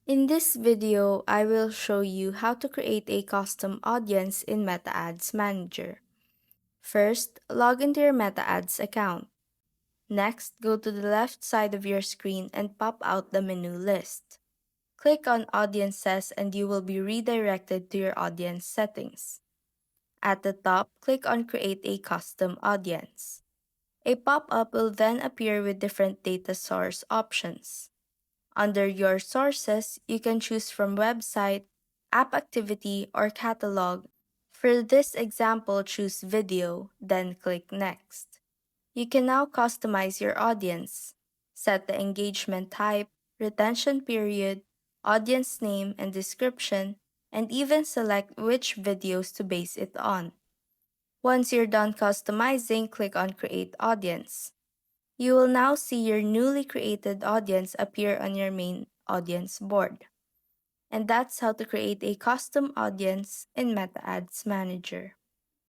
In this video, I will show you how to create a custom audience in Meta Ads Manager. First, log into your Meta Ads account. Next, go to the left side of your screen and pop out the menu list. Click on Audiences and you will be redirected to your audience settings. At the top, click on Create a Custom Audience. A pop-up will then appear with different data source options. Under your sources, you can choose from website, app activity, or catalog. For this example, choose video, then click next. You can now customize your audience, set the engagement type, retention period, audience name and description, and even select which videos to base it on. Once you're done customizing, click on Create Audience. You will now see your newly created audience appear on your main audience board. And that's how to create a custom audience in Meta Ads Manager.